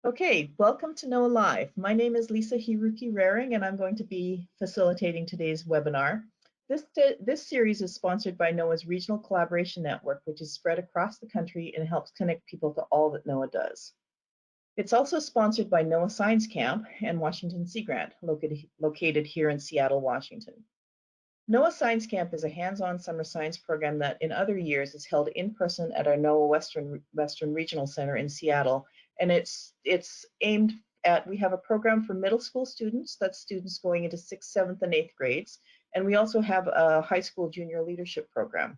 Okay, welcome to NOAA Live. My name is Lisa Hiruki Raring, and I'm going to be facilitating today's webinar. This series is sponsored by NOAA's Regional Collaboration Network, which is spread across the country and helps connect people to all that NOAA does. It's also sponsored by NOAA Science Camp and Washington Sea Grant, located here in Seattle, Washington. NOAA Science Camp is a hands-on summer science program that in other years is held in person at our NOAA Western Regional Center in Seattle. And it's aimed at, we have a program for middle school students, that's students going into 6th, 7th, and 8th grades. And we also have a high school junior leadership program.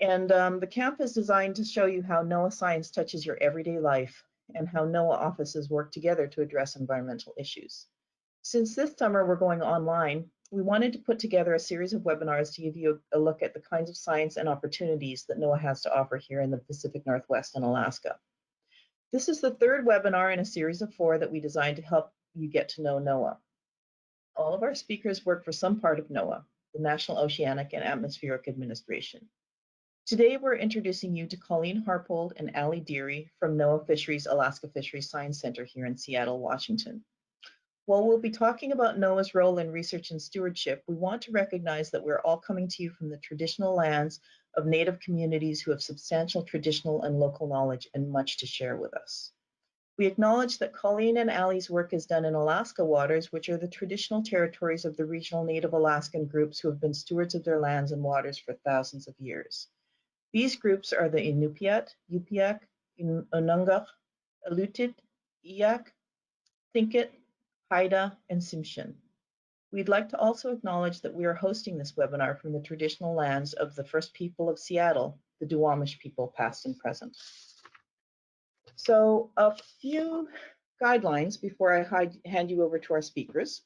And the camp is designed to show you how NOAA science touches your everyday life and how NOAA offices work together to address environmental issues. Since this summer we're going online, we wanted to put together a series of webinars to give you a look at the kinds of science and opportunities that NOAA has to offer here in the Pacific Northwest and Alaska. This is the third webinar in a series of 4 that we designed to help you get to know NOAA. All of our speakers work for some part of NOAA, the National Oceanic and Atmospheric Administration. Today we're introducing you to Colleen Harpold and Deary from NOAA Fisheries Alaska Fisheries Science Center here in Seattle, Washington. While we'll be talking about NOAA's role in research and stewardship, we want to recognize that we're all coming to you from the traditional lands of Native communities who have substantial traditional and local knowledge and much to share with us. We acknowledge that Colleen and Allie's work is done in Alaska waters, which are the traditional territories of the regional Native Alaskan groups who have been stewards of their lands and waters for thousands of years. These groups are the Inupiat, Yupiaq, Ununguq, Alutid, Iyak, Tlingit, Haida, and Tsimshian. We'd like to also acknowledge that we are hosting this webinar from the traditional lands of the first people of Seattle, the Duwamish people, past and present. So a few guidelines before I hand you over to our speakers.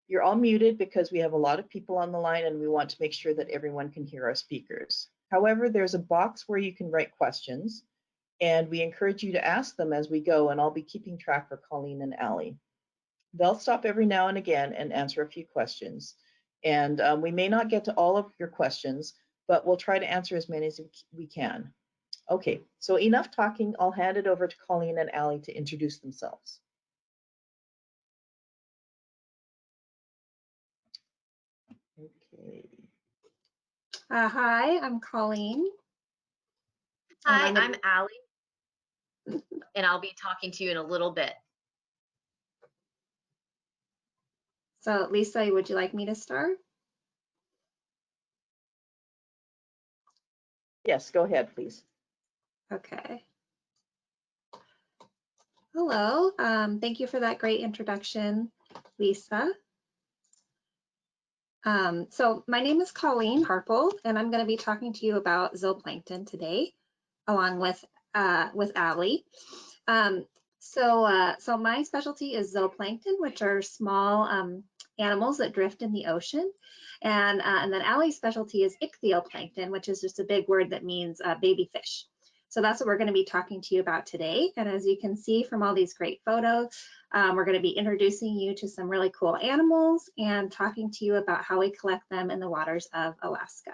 You're all muted because we have a lot of people on the line and we want to make sure that everyone can hear our speakers. However, there's a box where you can write questions, and we encourage you to ask them as we go, and I'll be keeping track for Colleen and Allie. They'll stop every now and again and answer a few questions. And we may not get to all of your questions, but we'll try to answer as many as we can. Okay, so enough talking. I'll hand it over to Colleen and Allie to introduce themselves. Okay. Hi, I'm Colleen. Hi, I'm Allie, and I'll be talking to you in a little bit. So Lisa, would you like me to start? Yes, go ahead, please. Okay. Hello, thank you for that great introduction, Lisa. So my name is Colleen Harpold, and I'm going to be talking to you about zooplankton today, along with Allie. So my specialty is zooplankton, which are small animals that drift in the ocean, and then Allie's specialty is ichthyoplankton, which is just a big word that means baby fish. So that's what we're going to be talking to you about today. And as you can see from all these great photos, we're going to be introducing you to some really cool animals and talking to you about how we collect them in the waters of Alaska.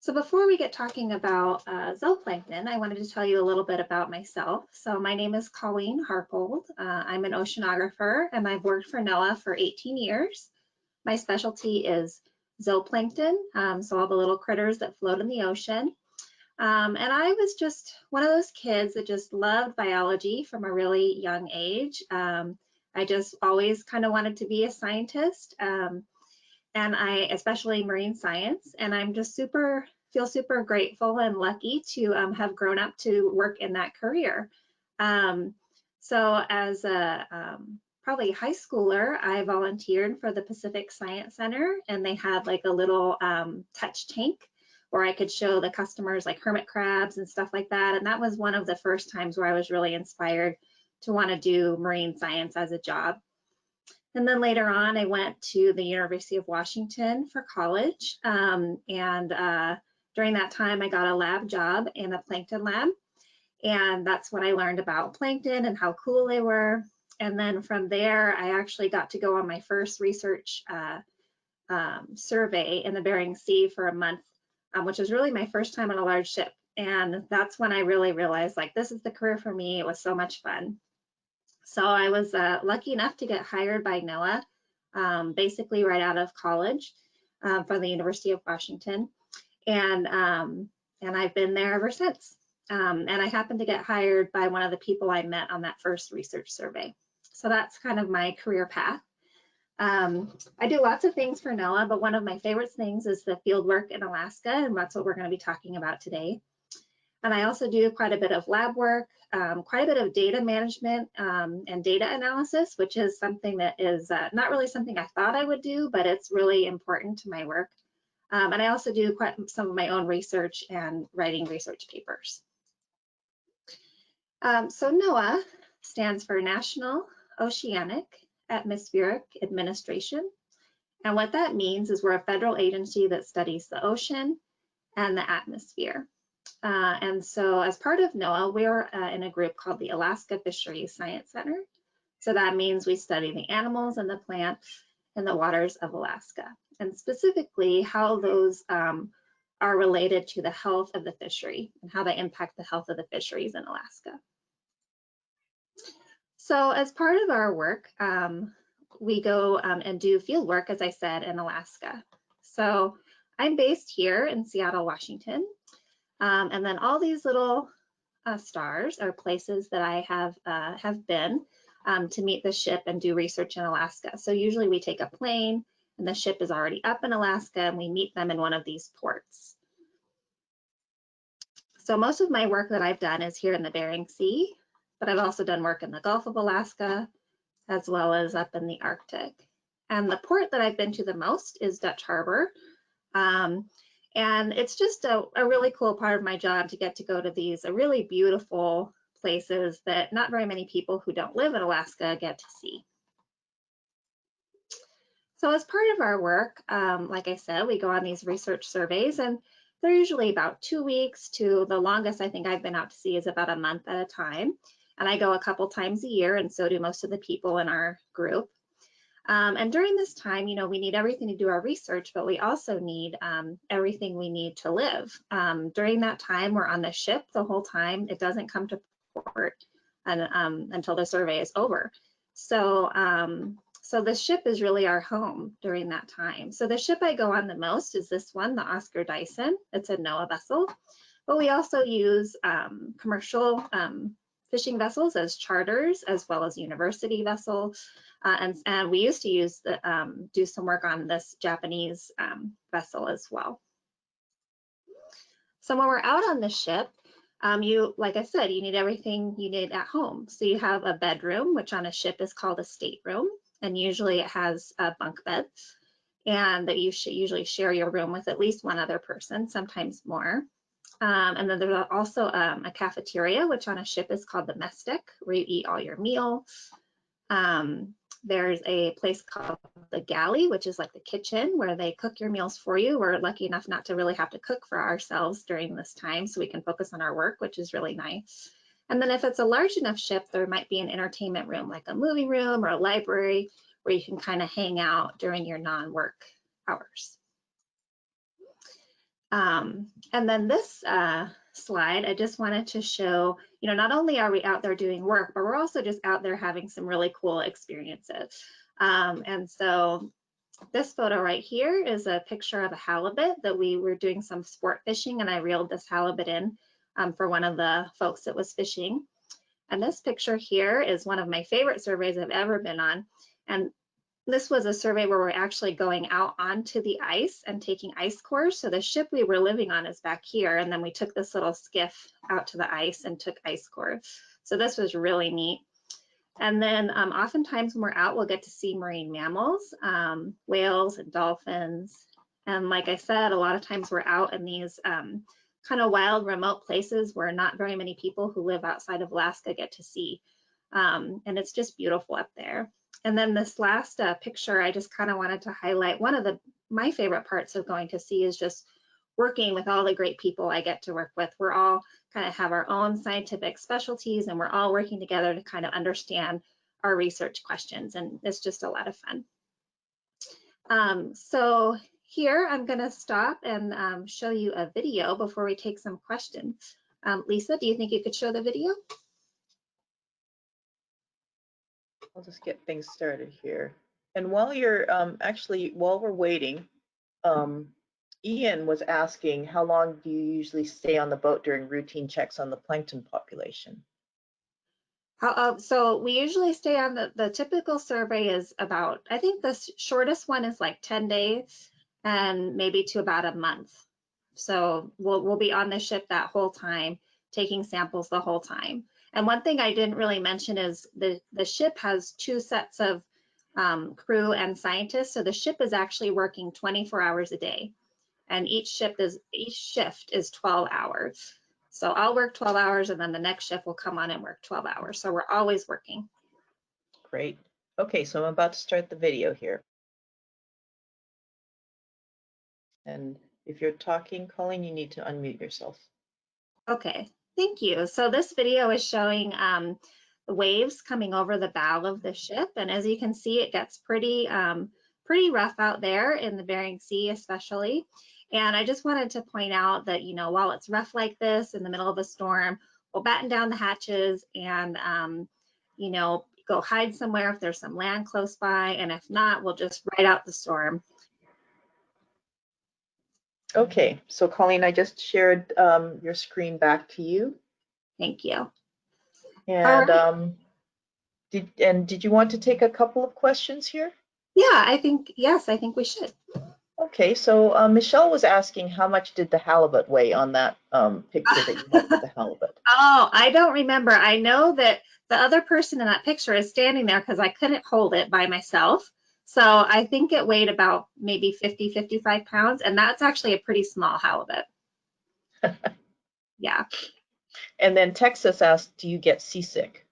So before we get talking about zooplankton, I wanted to tell you a little bit about myself. So my name is Colleen Harpold. I'm an oceanographer, and I've worked for NOAA for 18 years. My specialty is zooplankton, so all the little critters that float in the ocean. And I was just one of those kids that just loved biology from a really young age. I just always kind of wanted to be a scientist, and especially marine science. And I'm just feel super grateful and lucky to have grown up to work in that career. So as a probably high schooler, I volunteered for the Pacific Science Center, and they had like a little touch tank where I could show the customers like hermit crabs and stuff like that. And that was one of the first times where I was really inspired to want to do marine science as a job. And then later on, I went to the University of Washington for college. During that time, I got a lab job in a plankton lab. And that's when I learned about plankton and how cool they were. And then from there, I actually got to go on my first research survey in the Bering Sea for a month, which was really my first time on a large ship And that's when I really realized, like, this is the career for me. It was so much fun. So I was lucky enough to get hired by NOAA, basically right out of college from the University of Washington. And I've been there ever since. And I happened to get hired by one of the people I met on that first research survey. So that's kind of my career path. I do lots of things for NOAA, but one of my favorite things is the field work in Alaska, and that's what we're going to be talking about today. And I also do quite a bit of lab work, quite a bit of data management and data analysis, which is something that is not really something I thought I would do, but it's really important to my work. And I also do quite some of my own research and writing research papers. So NOAA stands for National Oceanic Atmospheric Administration. And what that means is we're a federal agency that studies the ocean and the atmosphere. And so as part of NOAA, we're in a group called the Alaska Fisheries Science Center. So that means we study the animals and the plants in the waters of Alaska, and specifically how those are related to the health of the fishery and how they impact the health of the fisheries in Alaska. So as part of our work, we go and do field work, as I said, in Alaska. So I'm based here in Seattle, Washington. And then all these little stars are places that I have been to meet the ship and do research in Alaska. So usually we take a plane and the ship is already up in Alaska and we meet them in one of these ports. So most of my work that I've done is here in the Bering Sea, but I've also done work in the Gulf of Alaska, as well as up in the Arctic. And the port that I've been to the most is Dutch Harbor. And it's just a really cool part of my job to get to go to these really beautiful places that not very many people who don't live in Alaska get to see. So as part of our work, like I said, we go on these research surveys, and they're usually about 2 weeks to the longest I think I've been out to sea is about a month at a time. And I go a couple times a year, and so do most of the people in our group. And during this time, you know, we need everything to do our research, but we also need everything we need to live. During that time, we're on the ship the whole time. It doesn't come to port until the survey is over. So, so the ship is really our home during that time. So the ship I go on the most is this one, the Oscar Dyson. It's a NOAA vessel, but we also use commercial fishing vessels as charters, as well as university vessels. And we used to use do some work on this Japanese vessel as well. So when we're out on the ship, like I said, you need everything you need at home. So you have a bedroom, which on a ship is called a stateroom, and usually it has bunk beds, and that you should usually share your room with at least one other person, sometimes more. And then there's also a cafeteria, which on a ship is called the mess deck, where you eat all your meals. There's a place called the galley, which is like the kitchen where they cook your meals for you. We're lucky enough not to really have to cook for ourselves during this time, so we can focus on our work, which is really nice. And then if it's a large enough ship, there might be an entertainment room, like a movie room or a library, where you can kind of hang out during your non-work hours. And then this slide, I just wanted to show, you know, not only are we out there doing work, but we're also just out there having some really cool experiences. And so this photo right here is a picture of a halibut that we were doing some sport fishing, and I reeled this halibut in for one of the folks that was fishing. And this picture here is one of my favorite surveys I've ever been on. And this was a survey where we're actually going out onto the ice and taking ice cores. So the ship we were living on is back here, and then we took this little skiff out to the ice and took ice cores. So this was really neat. And then oftentimes when we're out, we'll get to see marine mammals, whales and dolphins. And like I said, a lot of times we're out in these kind of wild, remote places where not very many people who live outside of Alaska get to see. And it's just beautiful up there. And then this last picture, I just kind of wanted to highlight one of my favorite parts of going to sea is just working with all the great people I get to work with. We're all kind of have our own scientific specialties, and we're all working together to kind of understand our research questions, and it's just a lot of fun. So here I'm going to stop and show you a video before we take some questions. Lisa, do you think you could show the video? I'll just get things started here. And while you're while we're waiting, Ian was asking, how long do you usually stay on the boat during routine checks on the plankton population? So we usually stay on the typical survey is about, I think the shortest one is like 10 days and maybe to about a month. So we'll be on the ship that whole time, taking samples the whole time. And one thing I didn't really mention is the ship has 2 sets of crew and scientists. So the ship is actually working 24 hours a day, and each shift is 12 hours. So I'll work 12 hours and then the next shift will come on and work 12 hours. So we're always working. Great. Okay, so I'm about to start the video here. And if you're talking, Colleen, you need to unmute yourself. Okay, thank you. So this video is showing the waves coming over the bow of the ship. And as you can see, it gets pretty rough out there in the Bering Sea, especially. And I just wanted to point out that, you know, while it's rough like this in the middle of a storm, we'll batten down the hatches and, you know, go hide somewhere if there's some land close by. And if not, we'll just ride out the storm. Okay, so Colleen, I just shared your screen back to you. Thank you. And right. did you want to take a couple of questions here? Yeah, yes, I think we should. Okay, so Michelle was asking how much did the halibut weigh on that picture that you have of the halibut? Oh, I don't remember. I know that the other person in that picture is standing there because I couldn't hold it by myself. So I think it weighed about maybe 50, 55 pounds. And that's actually a pretty small halibut. Yeah. And then Texas asked, do you get seasick?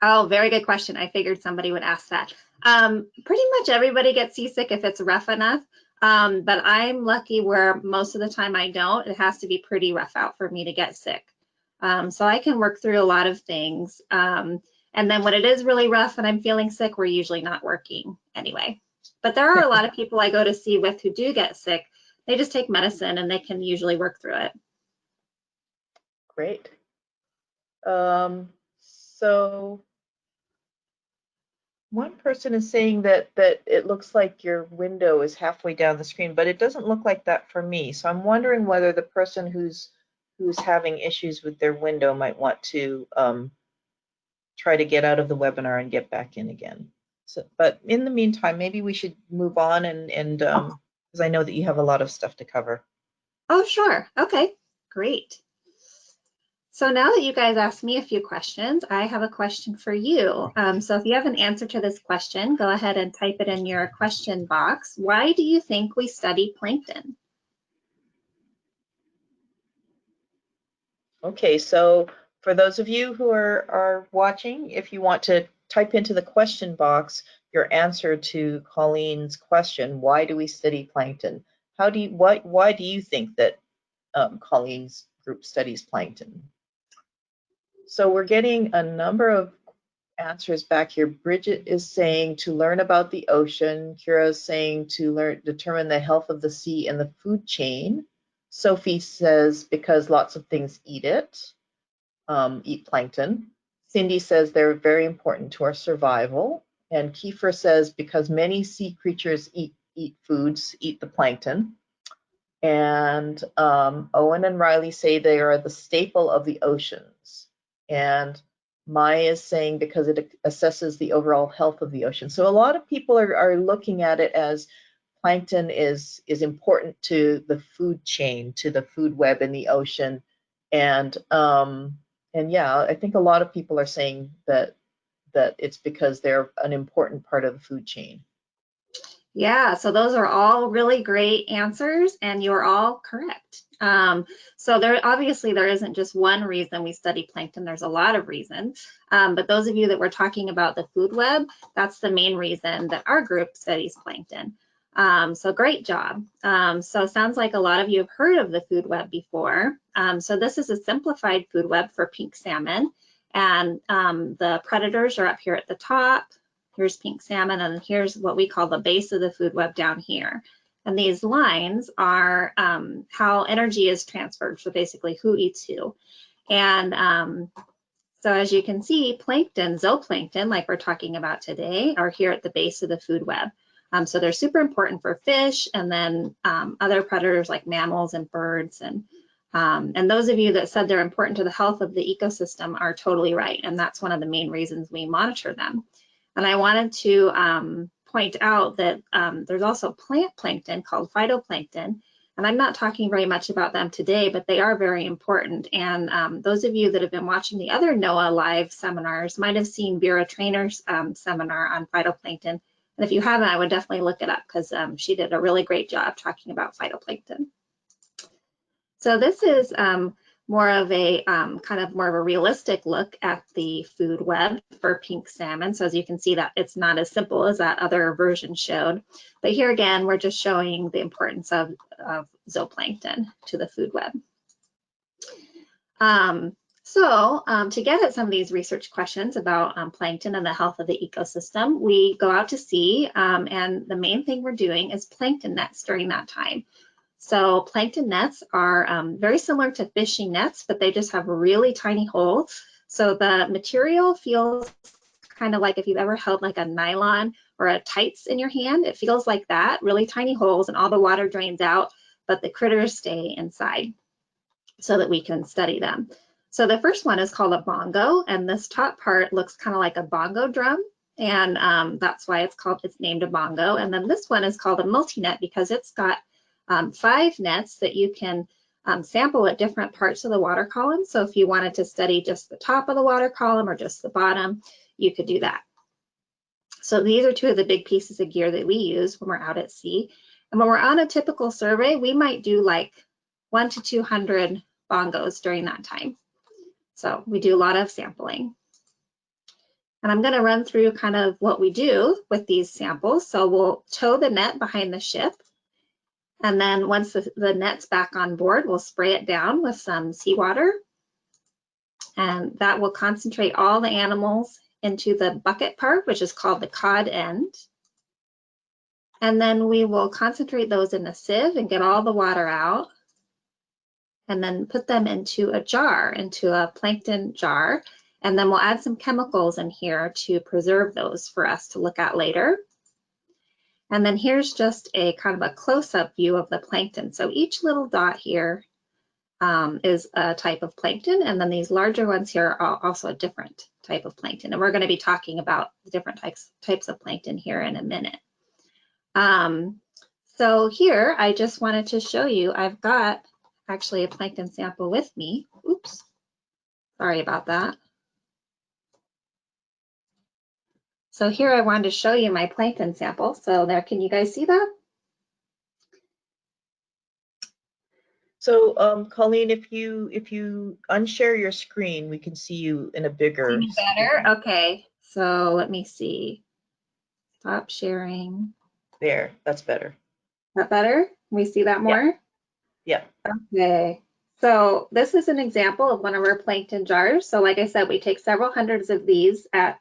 Oh, very good question. I figured somebody would ask that. Pretty much everybody gets seasick if it's rough enough. But I'm lucky where most of the time I don't. It has to be pretty rough out for me to get sick. So I can work through a lot of things. And then when it is really rough and I'm feeling sick, we're usually not working anyway. But there are a lot of people I go to sea with who do get sick. They just take medicine and they can usually work through it. Great. So one person is saying that it looks like your window is halfway down the screen, but it doesn't look like that for me. So I'm wondering whether the person who's having issues with their window might want to try to get out of the webinar and get back in again. So, but in the meantime, maybe we should move on and because I know that you have a lot of stuff to cover. Oh, sure. Okay, great. So now that you guys asked me a few questions, I have a question for you. So if you have an answer to this question, go ahead and type it in your question box. Why do you think we study plankton? Okay, so for those of you who are watching, if you want to type into the question box your answer to Colleen's question, why do we study plankton? Why do you think that Colleen's group studies plankton? So we're getting a number of answers back here. Bridget is saying to learn about the ocean. Kira is saying to determine the health of the sea and the food chain. Sophie says because lots of things eat it, eat plankton. Cindy says they're very important to our survival. And Kiefer says because many sea creatures eat the plankton. And Owen and Riley say they are the staple of the oceans. And Maya is saying because it assesses the overall health of the ocean. So a lot of people are looking at it as plankton is important to the food chain, to the food web in the ocean. And yeah, I think a lot of people are saying that it's because they're an important part of the food chain. Yeah, so those are all really great answers and you're all correct. So obviously there isn't just one reason we study plankton, there's a lot of reasons. But those of you that were talking about the food web, that's the main reason that our group studies plankton. So great job. So it sounds like a lot of you have heard of the food web before. So this is a simplified food web for pink salmon. And the predators are up here at the top. Here's pink salmon, and here's what we call the base of the food web down here. And these lines are how energy is transferred, so basically who eats who. And so as you can see, plankton, zooplankton, like we're talking about today, are here at the base of the food web. So they're super important for fish and then other predators like mammals and birds. And those of you that said they're important to the health of the ecosystem are totally right. And that's one of the main reasons we monitor them. And I wanted to point out that there's also plant plankton called phytoplankton. And I'm not talking very much about them today, but they are very important. And those of you that have been watching the other NOAA live seminars might have seen Vera Trainer's seminar on phytoplankton. And if you haven't, I would definitely look it up because she did a really great job talking about phytoplankton. So this is more of a kind of more of a realistic look at the food web for pink salmon. So as you can see that it's not as simple as that other version showed. But here again, we're just showing the importance of zooplankton to the food web. To get at some of these research questions about plankton and the health of the ecosystem, we go out to sea, and the main thing we're doing is plankton nets during that time. So plankton nets are very similar to fishing nets, but they just have really tiny holes. So the material feels kind of like if you've ever held like a nylon or a tights in your hand, it feels like that, really tiny holes, and all the water drains out, but the critters stay inside so that we can study them. So the first one is called a bongo, and this top part looks kind of like a bongo drum, and that's why it's named a bongo. And then this one is called a multi-net because it's got 5 nets that you can sample at different parts of the water column. So if you wanted to study just the top of the water column or just the bottom, you could do that. So these are 2 of the big pieces of gear that we use when we're out at sea. And when we're on a typical survey, we might do like 100 to 200 bongos during that time. So we do a lot of sampling. And I'm going to run through kind of what we do with these samples. So we'll tow the net behind the ship. And then once the net's back on board, we'll spray it down with some seawater. And that will concentrate all the animals into the bucket part, which is called the cod end. And then we will concentrate those in a sieve and get all the water out. And then put them into a jar, into a plankton jar. And then we'll add some chemicals in here to preserve those for us to look at later. And then here's just a kind of a close-up view of the plankton. So each little dot here is a type of plankton, and then these larger ones here are also a different type of plankton. And we're going to be talking about the different types of plankton here in a minute. So here, I just wanted to show you, I've got actually a plankton sample with me. Oops, sorry about that. So here I wanted to show you my plankton sample. So there, can you guys see that? So Colleen, if you unshare your screen, we can see you in a bigger. Better? Okay. So let me see. Stop sharing. There, that's better. Is that better? We see that more? Yeah. Okay. So this is an example of one of our plankton jars. So like I said, we take several hundreds of these at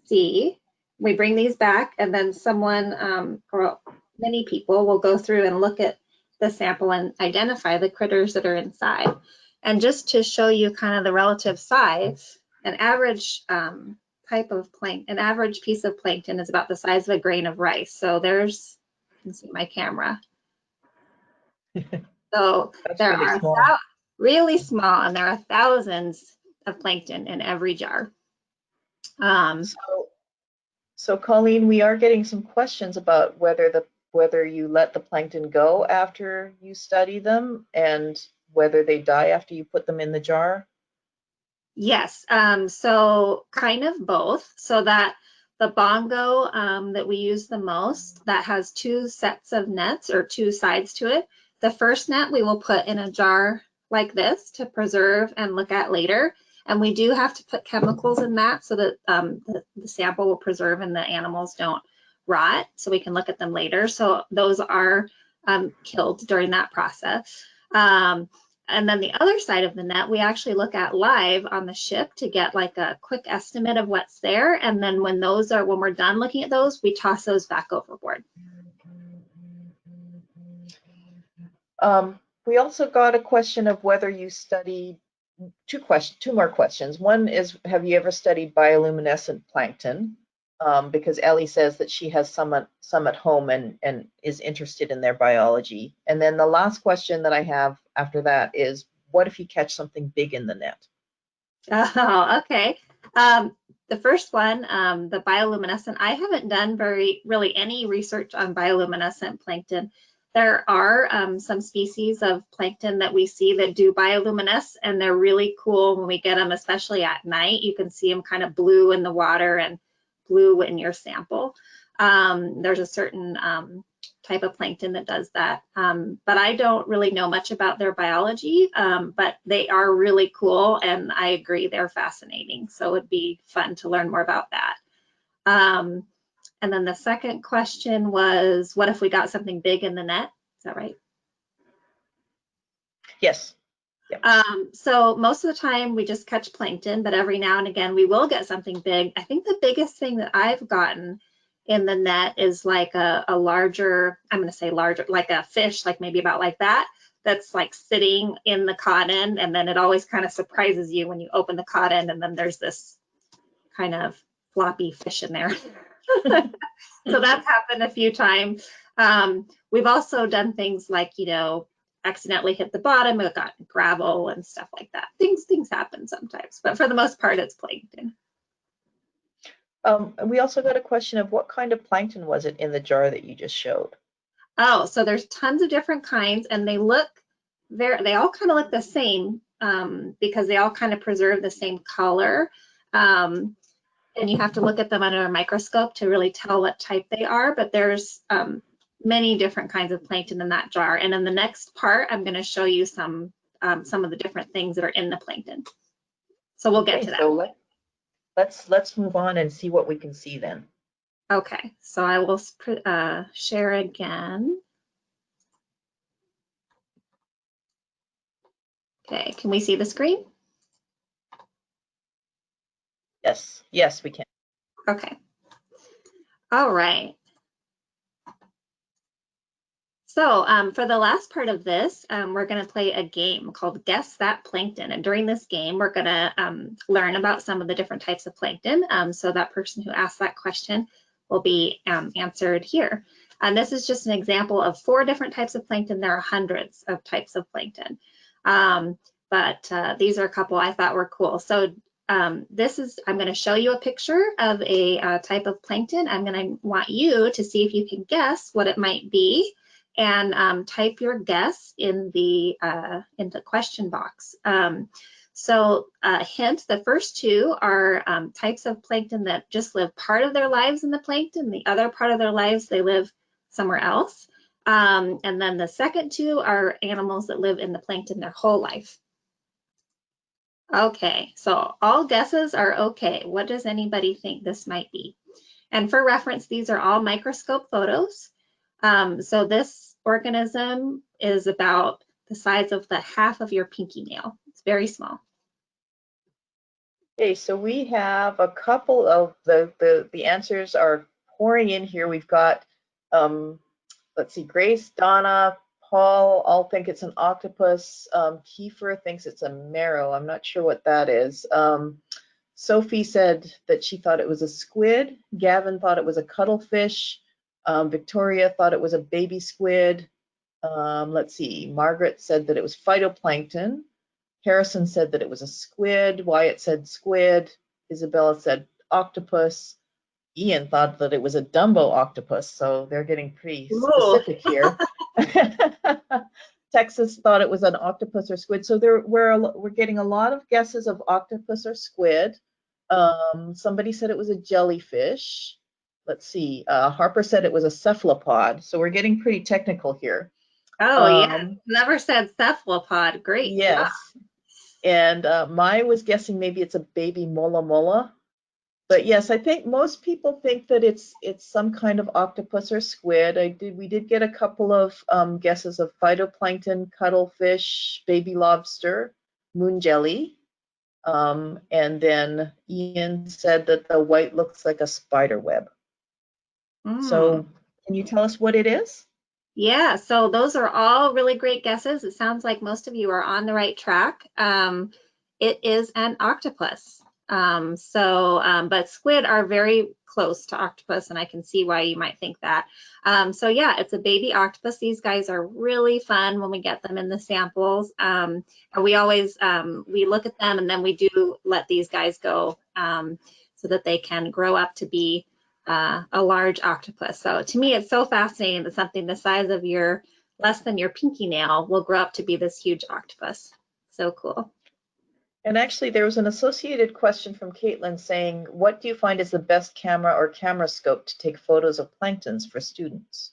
sea. We bring these back, and then someone or many people will go through and look at the sample and identify the critters that are inside. And just to show you kind of the relative size, an average an average piece of plankton is about the size of a grain of rice. So there's, you can see my camera. So there really are small. Really small, and there are thousands of plankton in every jar. So Colleen, we are getting some questions about whether you let the plankton go after you study them and whether they die after you put them in the jar. Yes, so kind of both. So that the bongo that we use the most, that has 2 sets of nets or 2 sides to it. The first net we will put in a jar like this to preserve and look at later. And we do have to put chemicals in that so that the sample will preserve and the animals don't rot, so we can look at them later. So those are killed during that process. And then the other side of the net, we actually look at live on the ship to get like a quick estimate of what's there. And then when we're done looking at those, we toss those back overboard. We also got a question of whether you studied two more questions. One is, have you ever studied bioluminescent plankton? Because Ellie says that she has some at home and is interested in their biology. And then the last question that I have after that is, what if you catch something big in the net? Oh, okay. The first one, the bioluminescent, I haven't done really any research on bioluminescent plankton. There are some species of plankton that we see that do bioluminesce, and they're really cool when we get them, especially at night. You can see them kind of blue in the water and blue in your sample. There's a certain type of plankton that does that, but I don't really know much about their biology, but they are really cool, and I agree they're fascinating, so it'd be fun to learn more about that. And then the second question was, what if we got something big in the net? Is that right? Yes. Yep. So most of the time we just catch plankton, but every now and again we will get something big. I think the biggest thing that I've gotten in the net is like a larger, I'm going to say larger, like a fish, like maybe about like that, that's like sitting in the cotton, and then it always kind of surprises you when you open the cotton, and then there's this kind of floppy fish in there. So that's happened a few times. We've also done things like, accidentally hit the bottom, it got gravel and stuff like that. Things happen sometimes, but for the most part, it's plankton. We also got a question of what kind of plankton was it in the jar that you just showed? Oh, so there's tons of different kinds, and they all kind of look the same because they all kind of preserve the same color. And you have to look at them under a microscope to really tell what type they are, but there's many different kinds of plankton in that jar. And in the next part, I'm going to show you some of the different things that are in the plankton. So we'll get to that. So let's move on and see what we can see then. Okay, so I will share again. Okay, can we see the screen? Yes, we can. Okay. All right. So for the last part of this, we're going to play a game called Guess That Plankton. And during this game, we're going to learn about some of the different types of plankton. So that person who asked that question will be answered here. And this is just an example of 4 different types of plankton. There are hundreds of types of plankton. But these are a couple I thought were cool. So I'm going to show you a picture of a type of plankton. I'm going to want you to see if you can guess what it might be, and type your guess in the question box. So hint, the first 2 are types of plankton that just live part of their lives in the plankton. The other part of their lives, they live somewhere else. And then the second 2 are animals that live in the plankton their whole life. Okay, so all guesses are okay. What does anybody think this might be? And for reference, these are all microscope photos. So this organism is about the size of the half of your pinky nail. It's very small. Okay, so we have a couple of the answers are pouring in here. We've got, let's see, Grace, Donna, Paul all think it's an octopus. Kiefer thinks it's a marrow. I'm not sure what that is. Sophie said that she thought it was a squid. Gavin thought it was a cuttlefish. Victoria thought it was a baby squid. Let's see, Margaret said that it was phytoplankton. Harrison said that it was a squid. Wyatt said squid. Isabella said octopus. Ian thought that it was a Dumbo octopus, so they're getting pretty specific here. Texas thought it was an octopus or squid. So we're getting a lot of guesses of octopus or squid. Somebody said it was a jellyfish. Let's see. Harper said it was a cephalopod. So we're getting pretty technical here. Oh, yeah. Never said cephalopod. Great. Yes. Job. And Mai was guessing maybe it's a baby mola mola. But yes, I think most people think that it's some kind of octopus or squid. We did get a couple of guesses of phytoplankton, cuttlefish, baby lobster, moon jelly. And then Ian said that the white looks like a spider web. So can you tell us what it is? Yeah, so those are all really great guesses. It sounds like most of you are on the right track. It is an octopus. But squid are very close to octopus, and I can see why you might think that. So yeah, it's a baby octopus. These guys are really fun when we get them in the samples. And we always, we look at them and then we do let these guys go so that they can grow up to be a large octopus. So to me, it's so fascinating that something the size of less than your pinky nail will grow up to be this huge octopus. So cool. And actually, there was an associated question from Caitlin saying, what do you find is the best camera or camera scope to take photos of planktons for students?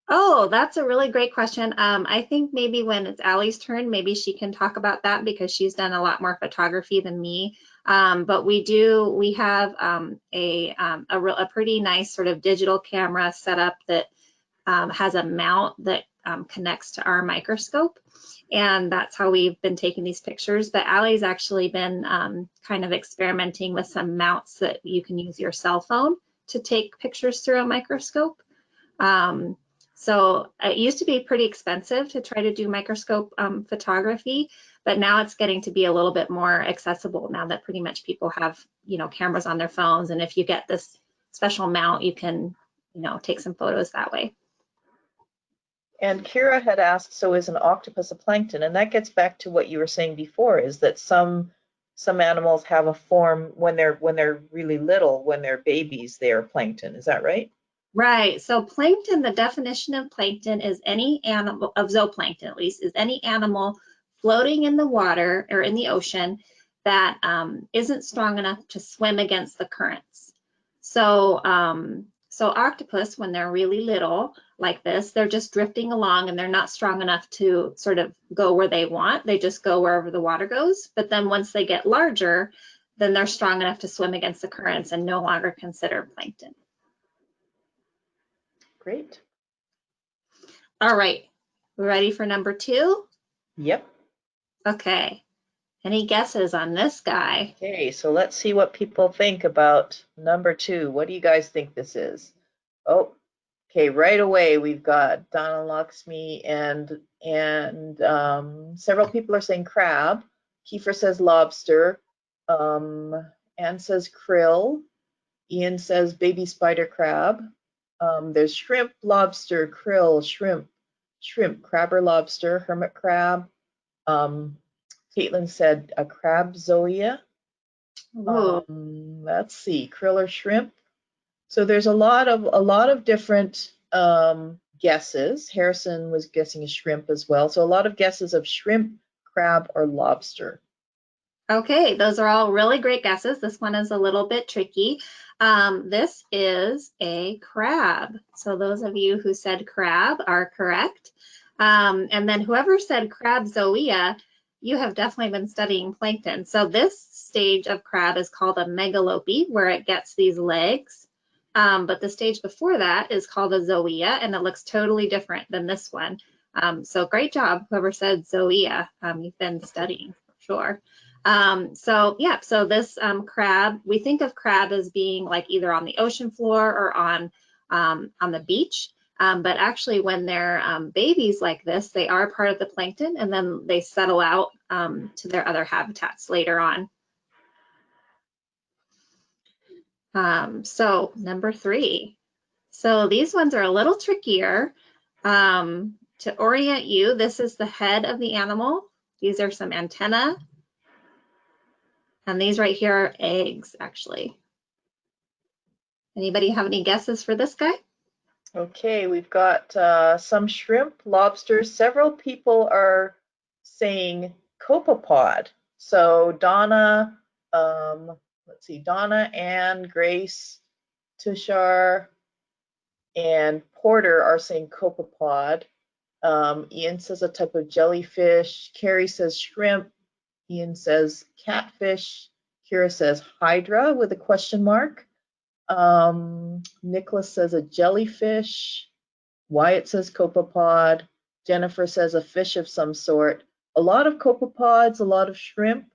Oh, that's a really great question. I think maybe when it's Allie's turn, maybe she can talk about that because she's done a lot more photography than me. But we have a pretty nice sort of digital camera setup that has a mount that connects to our microscope. And that's how we've been taking these pictures. But Allie's actually been kind of experimenting with some mounts that you can use your cell phone to take pictures through a microscope. So it used to be pretty expensive to try to do microscope photography, but now it's getting to be a little bit more accessible now that pretty much people have, cameras on their phones. And if you get this special mount, you can, take some photos that way. And Kira had asked, so is an octopus a plankton? And that gets back to what you were saying before, is that some animals have a form when they're really little, when they're babies, they are plankton. Is that right? Right. So plankton, the definition of plankton is any animal, of zooplankton at least, is any animal floating in the water or in the ocean that isn't strong enough to swim against the currents. So, so octopus, when they're really little like this, they're just drifting along and they're not strong enough to sort of go where they want. They just go wherever the water goes. But then once they get larger, then they're strong enough to swim against the currents and no longer considered plankton. Great. All right, we're ready for number 2? Yep. Okay, any guesses on this guy? Okay, so let's see what people think about number 2. What do you guys think this is? Oh, okay, right away we've got Donna Lakshmi and several people are saying crab. Kiefer says lobster. Anne says krill. Ian says baby spider crab. There's shrimp, lobster, krill, shrimp, crab or lobster, hermit crab. Caitlin said a crab zoea. Let's see, krill or shrimp. So there's a lot of different guesses. Harrison was guessing a shrimp as well. So a lot of guesses of shrimp, crab, or lobster. Okay, those are all really great guesses. This one is a little bit tricky. This is a crab. So those of you who said crab are correct. And then whoever said crab zoea, you have definitely been studying plankton. So this stage of crab is called a megalopy, where it gets these legs. But the stage before that is called a zoea, and it looks totally different than this one. So great job, whoever said zoea. You've been studying for sure. So this crab, we think of crab as being like either on the ocean floor or on the beach. But actually when they're babies like this, they are part of the plankton and then they settle out to their other habitats later on. So number 3. So these ones are a little trickier. To orient you, this is the head of the animal. These are some antennae. And these right here are eggs, actually. Anybody have any guesses for this guy? Okay, we've got some shrimp, lobsters. Several people are saying copepod. So Donna, let's see, Donna, Anne, Grace, Tushar, and Porter are saying copepod. Ian says a type of jellyfish. Carrie says shrimp. Ian says catfish. Kira says hydra with a question mark. Nicholas says a jellyfish. Wyatt says copepod. Jennifer says a fish of some sort. A lot of copepods, a lot of shrimp.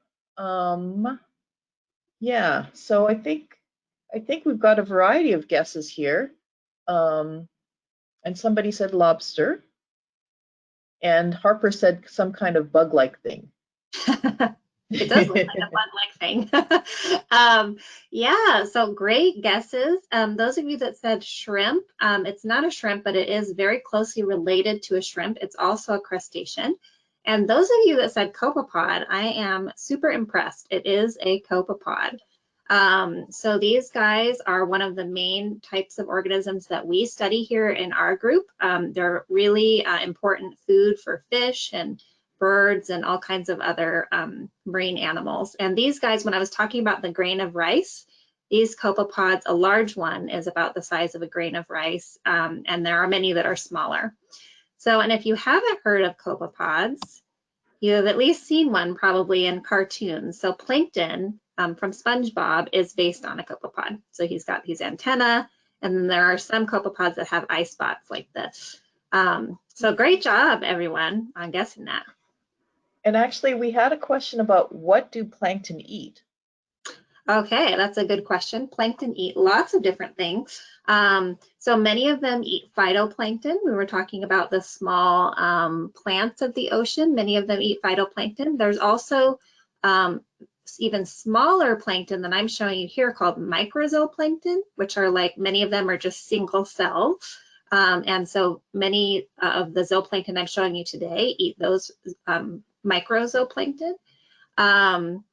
Yeah, so I think we've got a variety of guesses here. And somebody said lobster. And Harper said some kind of bug-like thing. It does look like a bug-like thing. Yeah, so great guesses. Those of you that said shrimp, it's not a shrimp, but it is very closely related to a shrimp. It's also a crustacean. And those of you that said copepod, I am super impressed. It is a copepod. So these guys are one of the main types of organisms that we study here in our group. They're really important food for fish and birds and all kinds of other marine animals. And these guys, when I was talking about the grain of rice, these copepods, a large one is about the size of a grain of rice, and there are many that are smaller. So, and if you haven't heard of copepods, you have at least seen one probably in cartoons. So Plankton from SpongeBob is based on a copepod. So he's got these antennae, and then there are some copepods that have eye spots like this. So great job, everyone, on guessing that. And actually, we had a question about what do plankton eat? Okay, that's a good question. Plankton eat lots of different things. So many of them eat phytoplankton. We were talking about the small plants of the ocean. Many of them eat phytoplankton. There's also even smaller plankton that I'm showing you here called microzooplankton, which are like, many of them are just single cell. And so many of the zooplankton I'm showing you today eat those microzooplankton. And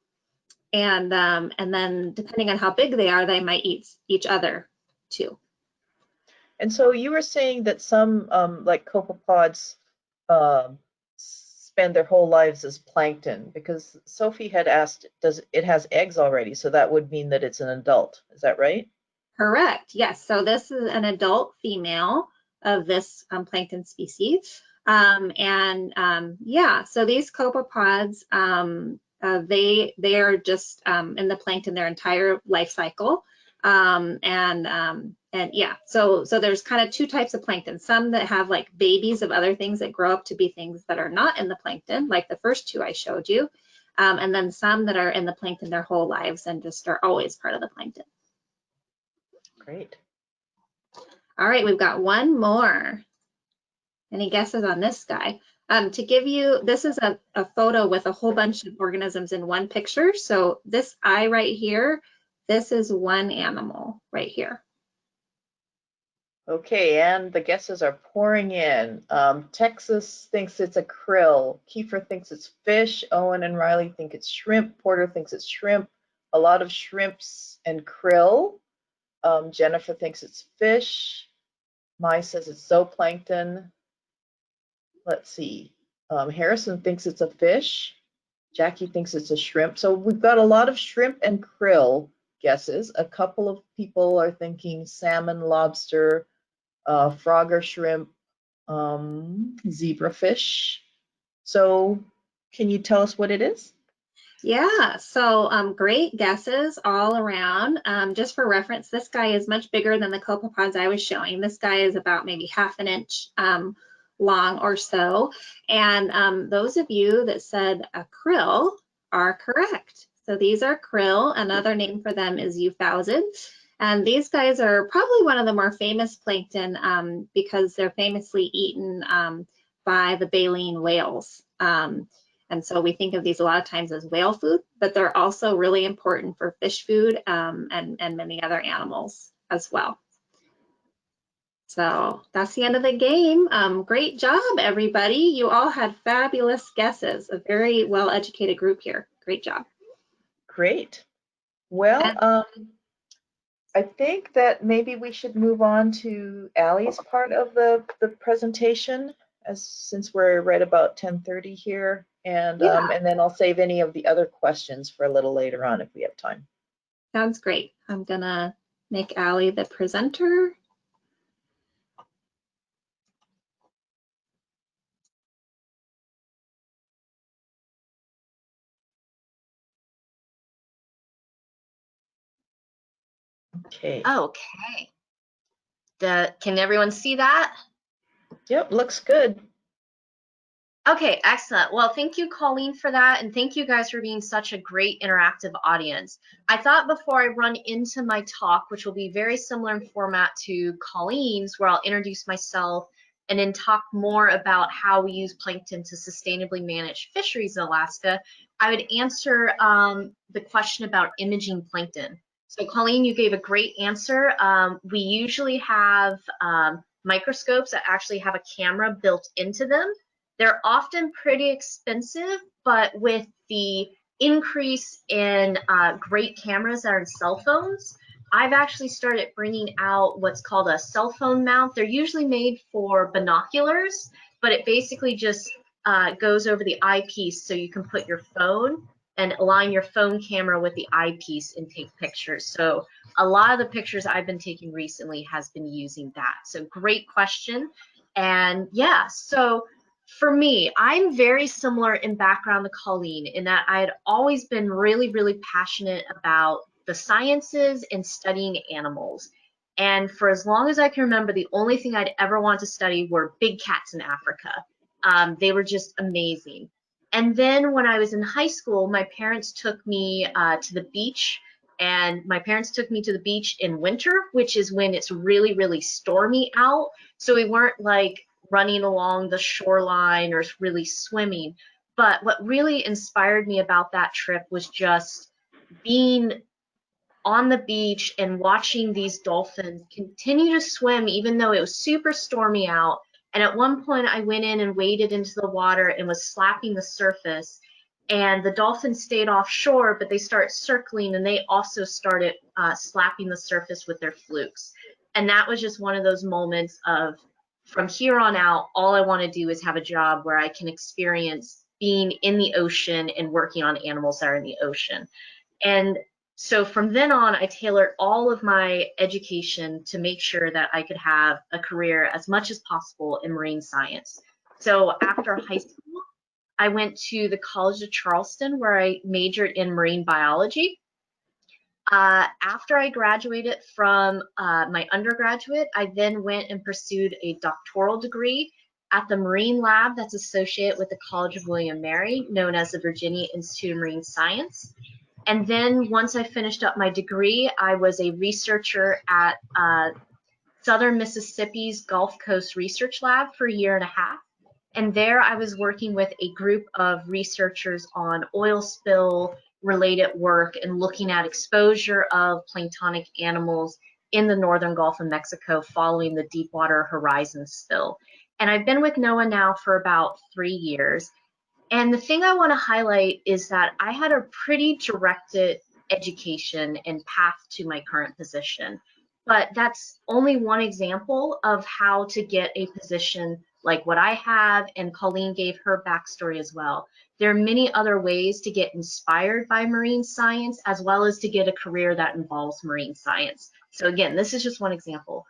then depending on how big they are, they might eat each other too. And so you were saying that some like copepods spend their whole lives as plankton, because Sophie had asked, does it has eggs already? So that would mean that it's an adult. Is that right? Correct. Yes. So this is an adult female of this plankton species. Yeah, so these copepods, they are just in the plankton their entire life cycle. Yeah, so there's kind of two types of plankton. Some that have like babies of other things that grow up to be things that are not in the plankton, like the first two I showed you. And then some that are in the plankton their whole lives and just are always part of the plankton. Great. All right, we've got one more. Any guesses on this guy? To give you, this is a photo with a whole bunch of organisms in one picture. So this eye right here, this is one animal right here. Okay, and the guesses are pouring in. Texas thinks it's a krill. Kiefer thinks it's fish. Owen and Riley think it's shrimp. Porter thinks it's shrimp. A lot of shrimps and krill. Jennifer thinks it's fish. Mai says it's zooplankton. Let's see. Harrison thinks it's a fish. Jackie thinks it's a shrimp. So we've got a lot of shrimp and krill guesses. A couple of people are thinking salmon, lobster, frog or shrimp, zebrafish. So can you tell us what it is? Yeah, so great guesses all around. Just for reference, this guy is much bigger than the copepods I was showing. This guy is about maybe half an inch long or so. And those of you that said a krill are correct. So these are krill. Another name for them is euphausids. And these guys are probably one of the more famous plankton because they're famously eaten by the baleen whales. And so we think of these a lot of times as whale food, but they're also really important for fish food and many other animals as well. So that's the end of the game. Great job, everybody. You all had fabulous guesses. A very well-educated group here. Great job. Great. Well, I think that maybe we should move on to Allie's part of the presentation, since we're right about 10:30 here, and then I'll save any of the other questions for a little later on if we have time. Sounds great. I'm gonna make Allie the presenter. Okay. Okay. Can everyone see that? Yep, looks good. Okay, excellent. Well, thank you, Colleen, for that. And thank you guys for being such a great interactive audience. I thought before I run into my talk, which will be very similar in format to Colleen's, where I'll introduce myself and then talk more about how we use plankton to sustainably manage fisheries in Alaska, I would answer the question about imaging plankton. So Colleen, you gave a great answer. We usually have microscopes that actually have a camera built into them. They're often pretty expensive, but with the increase in great cameras that are in cell phones, I've actually started bringing out what's called a cell phone mount. They're usually made for binoculars, but it basically just goes over the eyepiece, so you can put your phone and align your phone camera with the eyepiece and take pictures. So a lot of the pictures I've been taking recently has been using that. So great question. And yeah, so for me, I'm very similar in background to Colleen in that I had always been really, really passionate about the sciences and studying animals. And for as long as I can remember, the only thing I'd ever want to study were big cats in Africa. They were just amazing. And then when I was in high school, my parents took me to the beach. And my parents took me to the beach in winter, which is when it's really, really stormy out. So we weren't like running along the shoreline or really swimming. But what really inspired me about that trip was just being on the beach and watching these dolphins continue to swim even though it was super stormy out. And at one point I went in and waded into the water and was slapping the surface. And the dolphins stayed offshore, but they started circling and they also started slapping the surface with their flukes. And that was just one of those moments of, from here on out, all I want to do is have a job where I can experience being in the ocean and working on animals that are in the ocean. And so from then on, I tailored all of my education to make sure that I could have a career as much as possible in marine science. So after high school, I went to the College of Charleston where I majored in marine biology. After I graduated from my undergraduate, I then went and pursued a doctoral degree at the Marine Lab that's associated with the College of William and Mary, known as the Virginia Institute of Marine Science. And then once I finished up my degree, I was a researcher at Southern Mississippi's Gulf Coast Research Lab for a year and a half. And there I was working with a group of researchers on oil spill related work and looking at exposure of planktonic animals in the northern Gulf of Mexico following the Deepwater Horizon spill. And I've been with NOAA now for about 3 years. And the thing I want to highlight is that I had a pretty directed education and path to my current position. But that's only one example of how to get a position like what I have, and Colleen gave her backstory as well. There are many other ways to get inspired by marine science, as well as to get a career that involves marine science. So again, this is just one example.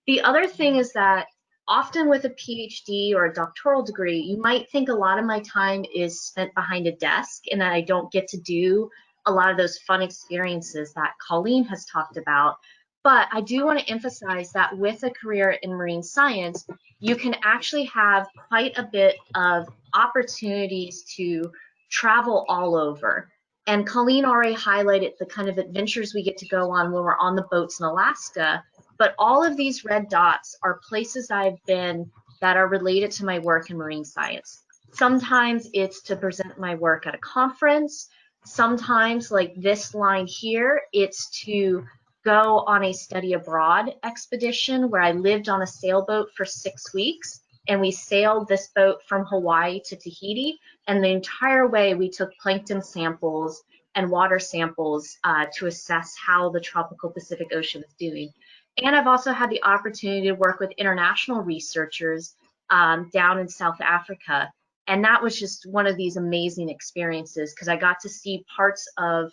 The other thing is that often with a PhD or a doctoral degree, you might think a lot of my time is spent behind a desk and that I don't get to do a lot of those fun experiences that Colleen has talked about. But I do want to emphasize that with a career in marine science, you can actually have quite a bit of opportunities to travel all over. And Colleen already highlighted the kind of adventures we get to go on when we're on the boats in Alaska. But all of these red dots are places I've been that are related to my work in marine science. Sometimes it's to present my work at a conference. Sometimes, like this line here, it's to go on a study abroad expedition where I lived on a sailboat for 6 weeks, and we sailed this boat from Hawaii to Tahiti, and the entire way we took plankton samples and water samples to assess how the tropical Pacific Ocean is doing. And I've also had the opportunity to work with international researchers down in South Africa. And that was just one of these amazing experiences because I got to see parts of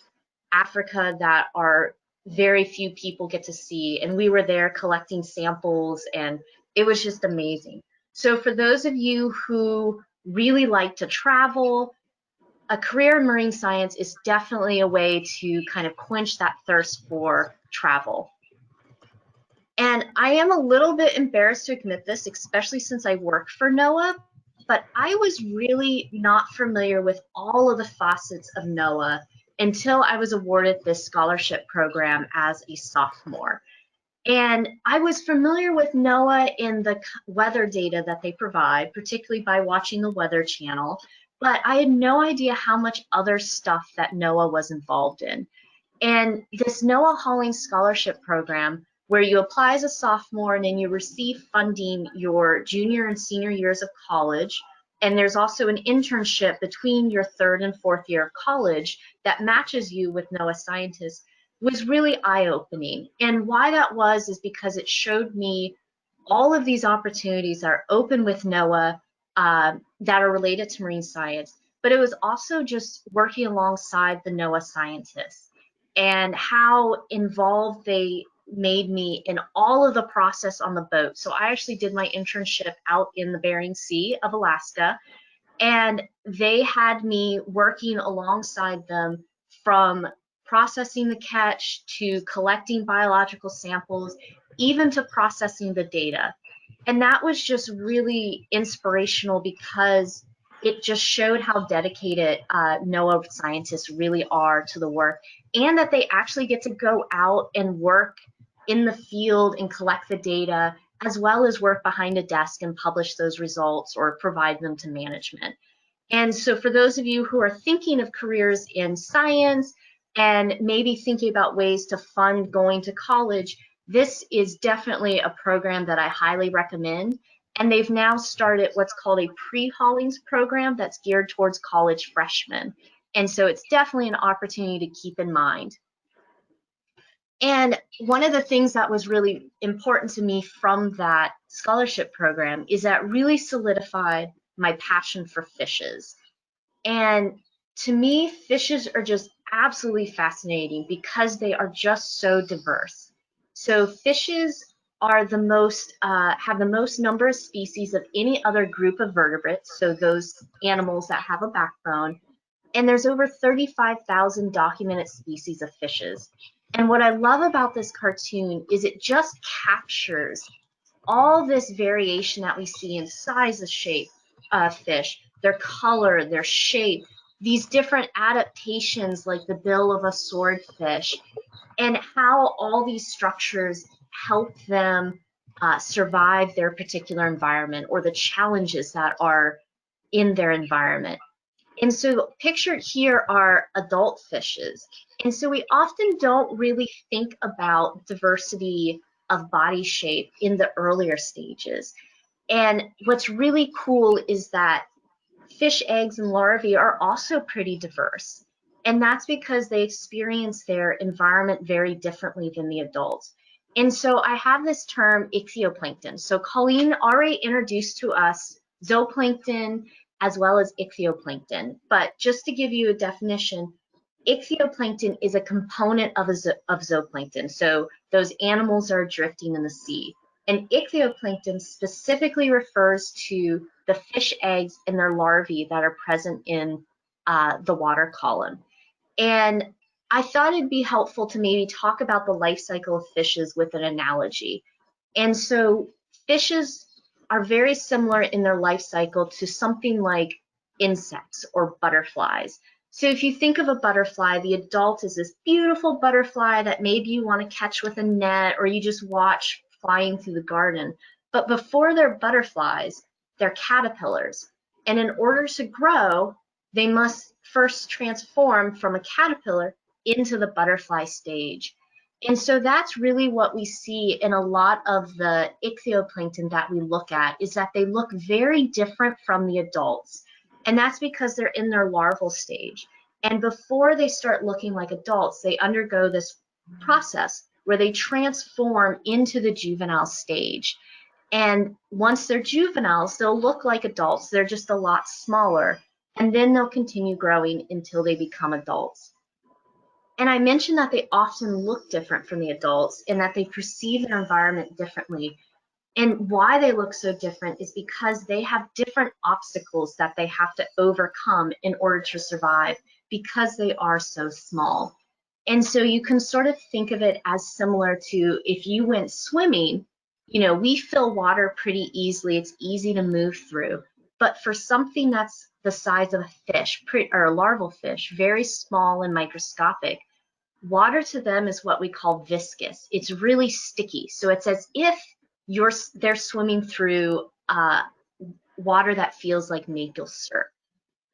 Africa that are very few people get to see. And we were there collecting samples, and it was just amazing. So for those of you who really like to travel, a career in marine science is definitely a way to kind of quench that thirst for travel. And I am a little bit embarrassed to admit this, especially since I work for NOAA, but I was really not familiar with all of the facets of NOAA until I was awarded this scholarship program as a sophomore. And I was familiar with NOAA in the weather data that they provide, particularly by watching the Weather Channel, but I had no idea how much other stuff that NOAA was involved in. And this NOAA Hauling Scholarship Program, where you apply as a sophomore and then you receive funding your junior and senior years of college, and there's also an internship between your third and fourth year of college that matches you with NOAA scientists, was really eye-opening. And why that was is because it showed me all of these opportunities that are open with NOAA that are related to marine science, but it was also just working alongside the NOAA scientists and how involved they made me in all of the process on the boat. So I actually did my internship out in the Bering Sea of Alaska, and they had me working alongside them from processing the catch to collecting biological samples, even to processing the data. And that was just really inspirational because it just showed how dedicated NOAA scientists really are to the work, and that they actually get to go out and work in the field and collect the data, as well as work behind a desk and publish those results or provide them to management. And so for those of you who are thinking of careers in science and maybe thinking about ways to fund going to college, this is definitely a program that I highly recommend. And they've now started what's called a pre-haulings program that's geared towards college freshmen. And so it's definitely an opportunity to keep in mind. And one of the things that was really important to me from that scholarship program is that really solidified my passion for fishes. And to me, fishes are just absolutely fascinating because they are just so diverse. So fishes are the most, have the most number of species of any other group of vertebrates, so those animals that have a backbone. And there's over 35,000 documented species of fishes. And what I love about this cartoon is it just captures all this variation that we see in size of shape of fish, their color, their shape, these different adaptations like the bill of a swordfish, and how all these structures help them survive their particular environment or the challenges that are in their environment. And so pictured here are adult fishes. And so we often don't really think about diversity of body shape in the earlier stages. And what's really cool is that fish eggs and larvae are also pretty diverse. And that's because they experience their environment very differently than the adults. And so I have this term ichthyoplankton. So Colleen already introduced to us zooplankton as well as ichthyoplankton. But just to give you a definition, ichthyoplankton is a component of zooplankton. So those animals are drifting in the sea. And ichthyoplankton specifically refers to the fish eggs and their larvae that are present in the water column. And I thought it'd be helpful to maybe talk about the life cycle of fishes with an analogy. And so fishes are very similar in their life cycle to something like insects or butterflies. So if you think of a butterfly, the adult is this beautiful butterfly that maybe you want to catch with a net or you just watch flying through the garden. But before they're butterflies, they're caterpillars. And in order to grow, they must first transform from a caterpillar into the butterfly stage. And so that's really what we see in a lot of the ichthyoplankton that we look at, is that they look very different from the adults. And that's because they're in their larval stage. And before they start looking like adults, they undergo this process where they transform into the juvenile stage. And once they're juveniles, they'll look like adults. They're just a lot smaller. And then they'll continue growing until they become adults. And I mentioned that they often look different from the adults and that they perceive their environment differently. And why they look so different is because they have different obstacles that they have to overcome in order to survive because they are so small. And so you can sort of think of it as similar to if you went swimming, you know, we fill water pretty easily. It's easy to move through. but for something that's the size of a fish, or a larval fish, very small and microscopic, water to them is what we call viscous. It's really sticky. So it's as if they're swimming through water that feels like maple syrup.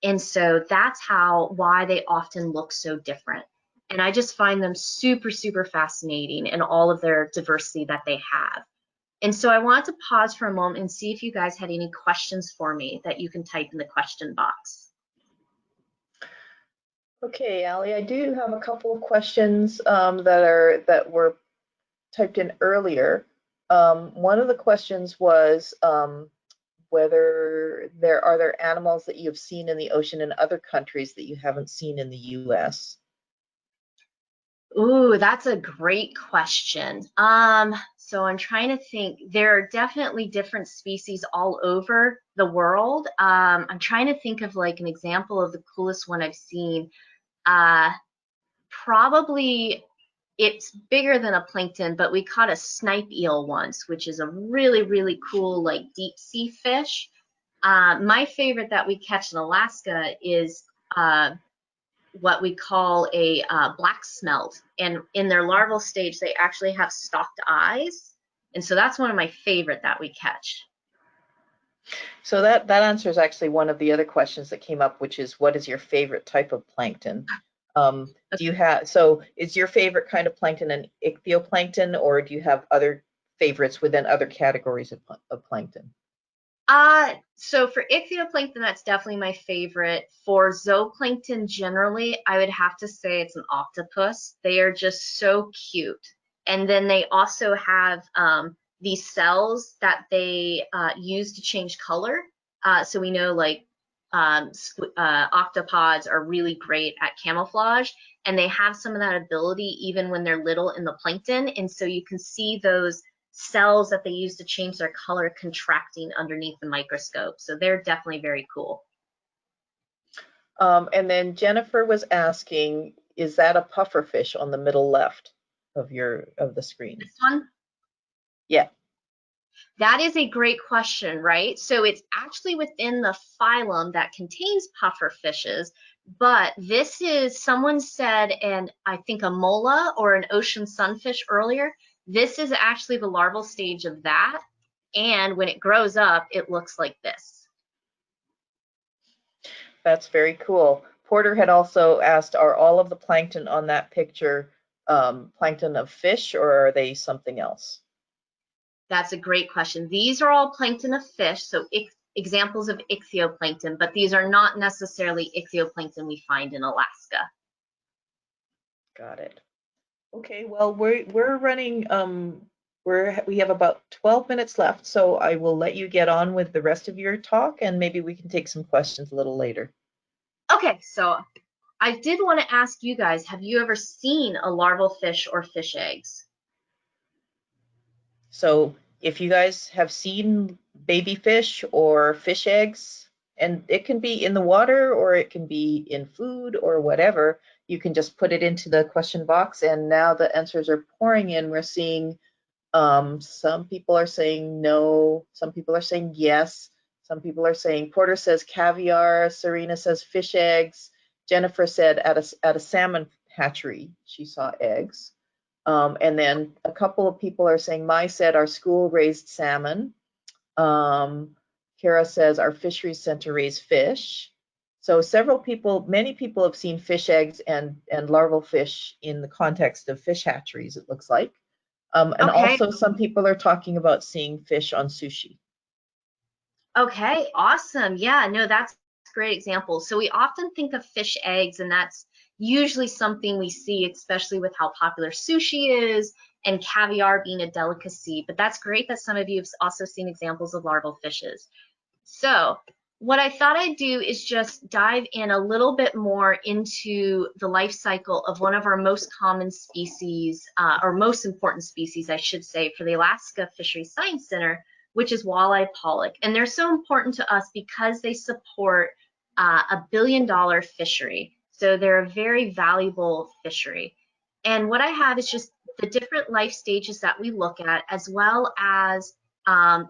And so that's why they often look so different. And I just find them super, super fascinating in all of their diversity that they have. And so I wanted to pause for a moment and see if you guys had any questions for me that you can type in the question box. Okay, Allie, I do have a couple of questions that were typed in earlier. One of the questions was whether there are animals that you've seen in the ocean in other countries that you haven't seen in the U.S. Ooh, that's a great question. So I'm trying to think. There are definitely different species all over the world. I'm trying to think of like an example of the coolest one I've seen. Probably it's bigger than a plankton, but we caught a snipe eel once, which is a really, really cool like deep sea fish. My favorite that we catch in Alaska is what we call a black smelt, and in their larval stage they actually have stalked eyes, and so that's one of my favorite that we catch. So that answers actually one of the other questions that came up, which is what is your favorite type of plankton? Is your favorite kind of plankton an ichthyoplankton, or do you have other favorites within other categories of plankton? So for ichthyoplankton, that's definitely my favorite. For zooplankton generally, I would have to say it's an octopus. They are just so cute. And then they also have these cells that they use to change color. So we know like octopods are really great at camouflage, and they have some of that ability even when they're little in the plankton. And so you can see those cells that they use to change their color contracting underneath the microscope. So they're definitely very cool. And then Jennifer was asking, is that a pufferfish on the middle left of the screen? This one? Yeah. That is a great question, right? So it's actually within the phylum that contains pufferfishes, but this is, someone said, and I think a mola or an ocean sunfish earlier, this is actually the larval stage of that, and when it grows up, it looks like this. That's very cool. Porter had also asked, are all of the plankton on that picture plankton of fish, or are they something else? That's a great question. These are all plankton of fish, so examples of ichthyoplankton, but these are not necessarily ichthyoplankton we find in Alaska. Got it. Okay, well, we're running, we have about 12 minutes left, so I will let you get on with the rest of your talk, and maybe we can take some questions a little later. Okay, so I did want to ask you guys, have you ever seen a larval fish or fish eggs? So if you guys have seen baby fish or fish eggs, and it can be in the water or it can be in food or whatever, you can just put it into the question box, and now the answers are pouring in. We're seeing some people are saying no, some people are saying yes, some people are saying, Porter says caviar, Serena says fish eggs, Jennifer said at a salmon hatchery she saw eggs. And then a couple of people are saying, Mai said our school raised salmon. Kara says our fisheries center raised fish. So many people have seen fish eggs and larval fish in the context of fish hatcheries, it looks like. And okay. Also some people are talking about seeing fish on sushi. Okay, awesome. Yeah, no, that's a great example. So we often think of fish eggs, and that's usually something we see, especially with how popular sushi is and caviar being a delicacy. But that's great that some of you have also seen examples of larval fishes. So what I thought I'd do is just dive in a little bit more into the life cycle of one of our most common species, or most important species, I should say, for the Alaska Fisheries Science Center, which is walleye pollock. And they're so important to us because they support a billion-dollar fishery. So they're a very valuable fishery. And what I have is just the different life stages that we look at, as well as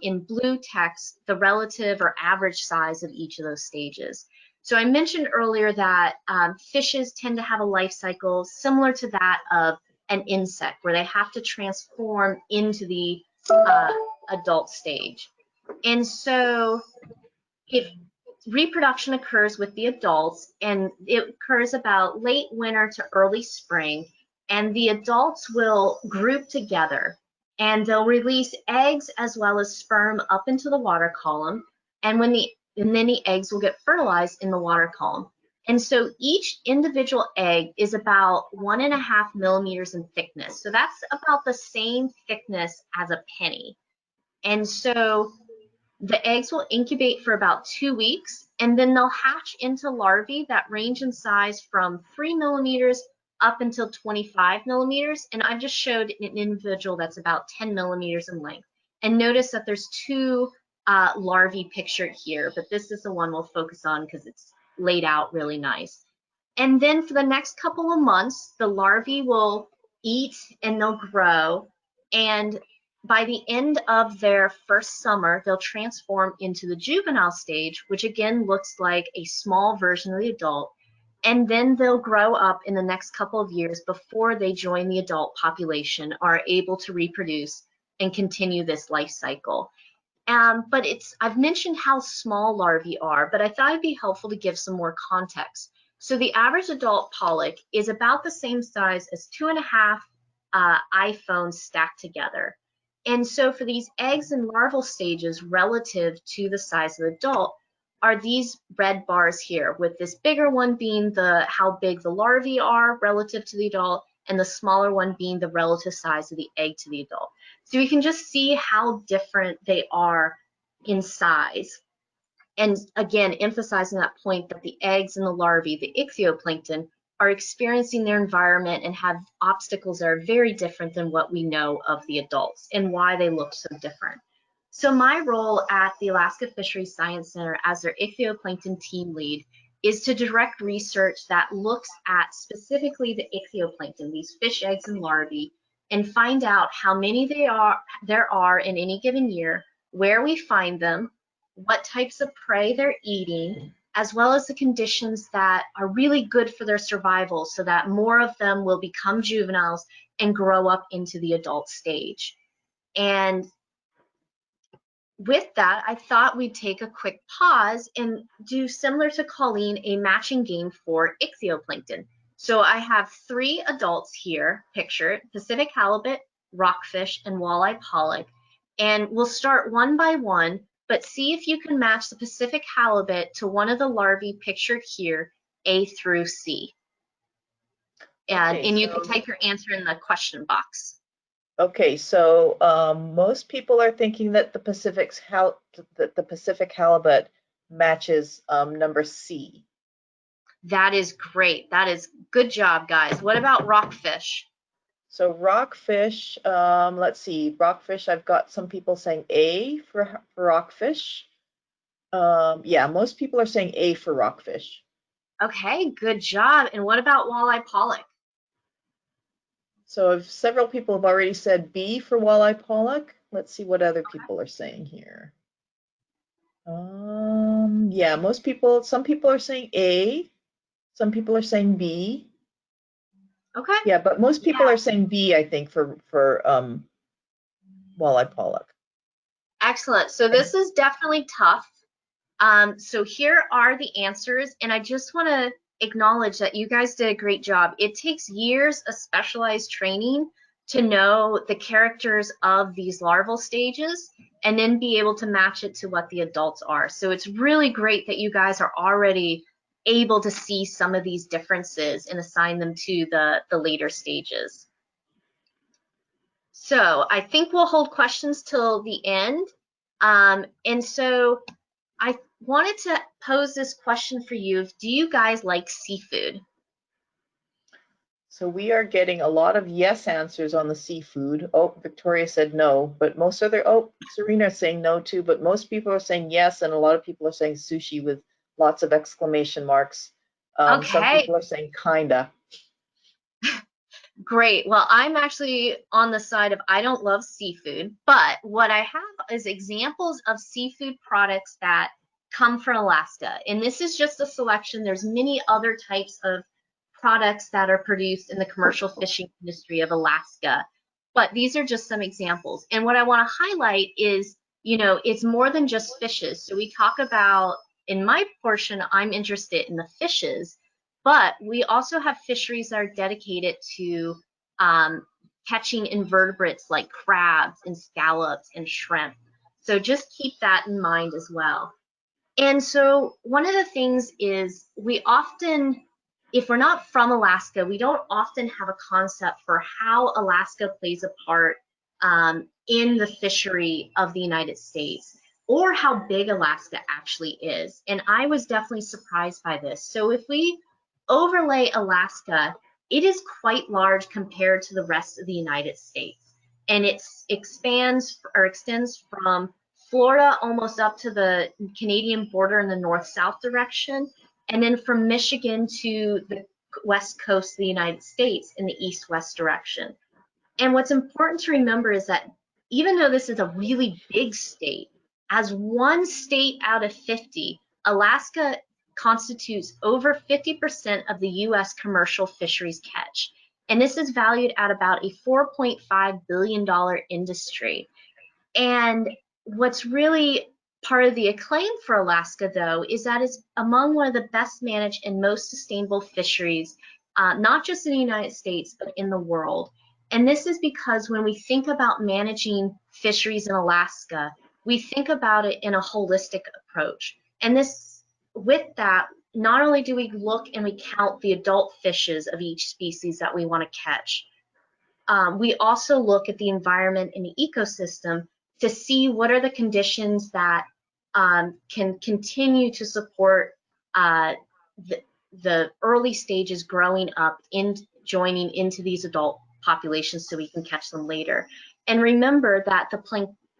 in blue text the relative or average size of each of those stages. So I mentioned earlier that fishes tend to have a life cycle similar to that of an insect, where they have to transform into the adult stage. And so if reproduction occurs with the adults, and it occurs about late winter to early spring, and the adults will group together and they'll release eggs as well as sperm up into the water column, and then the eggs will get fertilized in the water column. And so each individual egg is about 1.5 millimeters in thickness. So that's about the same thickness as a penny. And so the eggs will incubate for about 2 weeks, and then they'll hatch into larvae that range in size from 3 millimeters up until 25 millimeters. And I just showed an individual that's about 10 millimeters in length. And notice that there's two larvae pictured here, but this is the one we'll focus on because it's laid out really nice. And then for the next couple of months, the larvae will eat and they'll grow. And by the end of their first summer, they'll transform into the juvenile stage, which again looks like a small version of the adult. And then they'll grow up in the next couple of years before they join the adult population, are able to reproduce and continue this life cycle. But I've mentioned how small larvae are, but I thought it'd be helpful to give some more context. So the average adult pollock is about the same size as 2.5 iPhones stacked together. And so for these eggs and larval stages relative to the size of the adult are these red bars here, with this bigger one being how big the larvae are relative to the adult, and the smaller one being the relative size of the egg to the adult. So you can just see how different they are in size. And again, emphasizing that point that the eggs and the larvae, the ichthyoplankton, are experiencing their environment and have obstacles that are very different than what we know of the adults and why they look so different. So my role at the Alaska Fisheries Science Center as their ichthyoplankton team lead is to direct research that looks at specifically the ichthyoplankton, these fish eggs and larvae, and find out how many there are in any given year, where we find them, what types of prey they're eating, as well as the conditions that are really good for their survival so that more of them will become juveniles and grow up into the adult stage. And with that, I thought we'd take a quick pause and do, similar to Colleen, a matching game for ichthyoplankton. So I have 3 adults here pictured: Pacific halibut, rockfish, and walleye pollock. And we'll start one by one, but see if you can match the Pacific halibut to one of the larvae pictured here, A through C. And you can type your answer in the question box. Okay, so most people are thinking that the Pacific halibut matches number C. That is great. That is good job, guys. What about rockfish? So rockfish, let's see, rockfish, I've got some people saying A for rockfish. Yeah, most people are saying A for rockfish. Okay, good job. And what about walleye pollock? So several people have already said B for walleye pollock. Let's see what other people are saying here. Yeah, some people are saying A, some people are saying B. Okay. Yeah, but most people are saying B, I think, for walleye pollock. Excellent. So this is definitely tough. So here are the answers, and I just want to acknowledge that you guys did a great job. It takes years of specialized training to know the characters of these larval stages and then be able to match it to what the adults are. So it's really great that you guys are already able to see some of these differences and assign them to the later stages. So I think we'll hold questions till the end. And so I wanted to pose this question for you. Do you guys like seafood? So we are getting a lot of yes answers on the seafood. Oh, Victoria said no, but most other, oh, Serena is saying no too, but most people are saying yes, and a lot of people are saying sushi with lots of exclamation marks. Okay. Some people are saying kinda. Great. Well, I'm actually on the side of I don't love seafood, but what I have is examples of seafood products that come from Alaska. And this is just a selection. There's many other types of products that are produced in the commercial fishing industry of Alaska, but these are just some examples. And what I want to highlight is, it's more than just fishes. So we talk about, in my portion, I'm interested in the fishes, but we also have fisheries that are dedicated to catching invertebrates like crabs and scallops and shrimp. So just keep that in mind as well. And so one of the things is we often, if we're not from Alaska, we don't often have a concept for how Alaska plays a part in the fishery of the United States, or how big Alaska actually is. And I was definitely surprised by this. So if we overlay Alaska, it is quite large compared to the rest of the United States. And it expands or extends from Florida almost up to the Canadian border in the north-south direction, and then from Michigan to the west coast of the United States in the east-west direction. And what's important to remember is that even though this is a really big state, as one state out of 50, Alaska constitutes over 50% of the US commercial fisheries catch. And this is valued at about a $4.5 billion industry. And what's really part of the acclaim for Alaska, though, is that it's among one of the best managed and most sustainable fisheries, not just in the United States, but in the world. And this is because when we think about managing fisheries in Alaska, we think about it in a holistic approach. And this, with that, not only do we look and we count the adult fishes of each species that we want to catch, we also look at the environment and the ecosystem to see what are the conditions that can continue to support the early stages growing up in joining into these adult populations so we can catch them later. And remember that the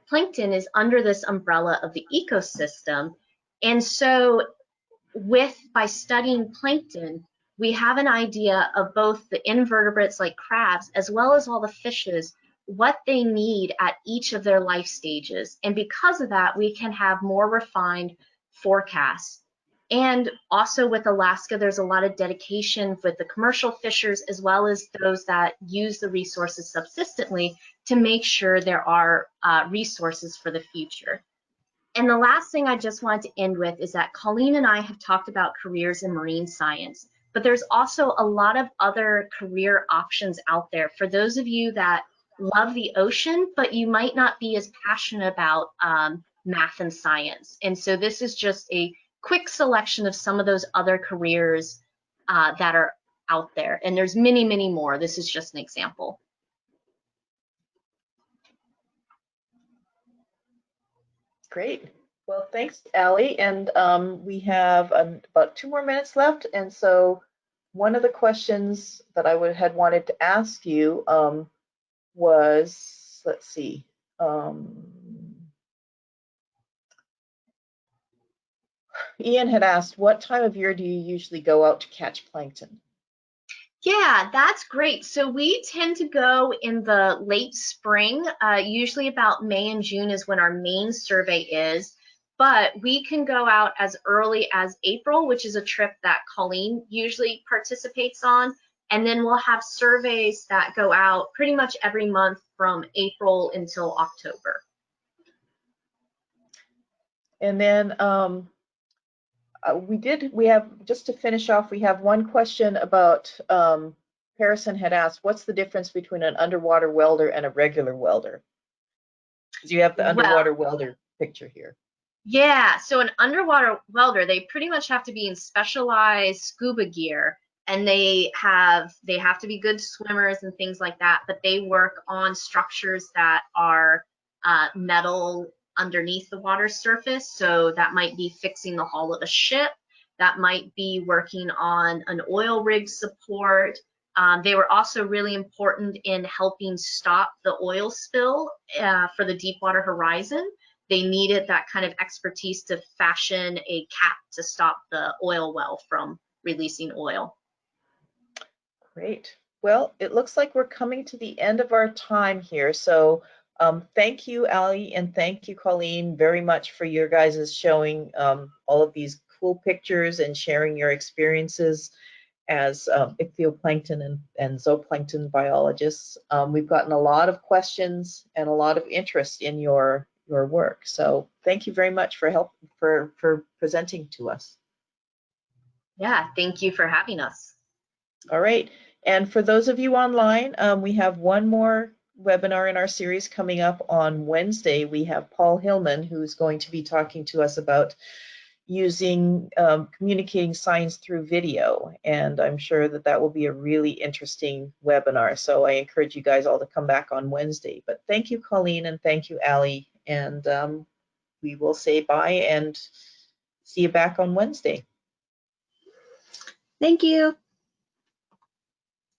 plankton is under this umbrella of the ecosystem. And so by studying plankton, we have an idea of both the invertebrates like crabs as well as all the fishes, what they need at each of their life stages. And because of that, we can have more refined forecasts. And also with Alaska, there's a lot of dedication with the commercial fishers as well as those that use the resources subsistently to make sure there are resources for the future. And the last thing I just wanted to end with is that Colleen and I have talked about careers in marine science, but there's also a lot of other career options out there for those of you that love the ocean, but you might not be as passionate about math and science. And so this is just a quick selection of some of those other careers that are out there. And there's many, many more. This is just an example. Great. Well, thanks, Allie. And we have about 2 more minutes left. And so one of the questions that I had wanted to ask you was, let's see. Ian had asked, what time of year do you usually go out to catch plankton? Yeah, that's great. So we tend to go in the late spring, usually about May and June is when our main survey is, but we can go out as early as April, which is a trip that Colleen usually participates on, and then we'll have surveys that go out pretty much every month from April until October. And then we have, just to finish off, we have one question about, Harrison had asked, what's the difference between an underwater welder and a regular welder? Because you have the underwater welder picture here. Yeah, so an underwater welder, they pretty much have to be in specialized scuba gear, and they have to be good swimmers and things like that, but they work on structures that are metal underneath the water surface. So that might be fixing the hull of a ship, that might be working on an oil rig support. They were also really important in helping stop the oil spill for the Deepwater Horizon. They needed that kind of expertise to fashion a cap to stop the oil well from releasing oil. Great. Well, it looks like we're coming to the end of our time here. So thank you, Ali, and thank you, Colleen, very much for your guys' showing all of these cool pictures and sharing your experiences as ichthyoplankton and zooplankton biologists. We've gotten a lot of questions and a lot of interest in your work. So thank you very much for presenting to us. Yeah, thank you for having us. All right. And for those of you online, we have one more webinar in our series coming up on Wednesday. We have Paul Hillman, who's going to be talking to us about using communicating science through video. And I'm sure that that will be a really interesting webinar. So I encourage you guys all to come back on Wednesday. But thank you, Colleen, and thank you, Ali. And we will say bye and see you back on Wednesday. Thank you.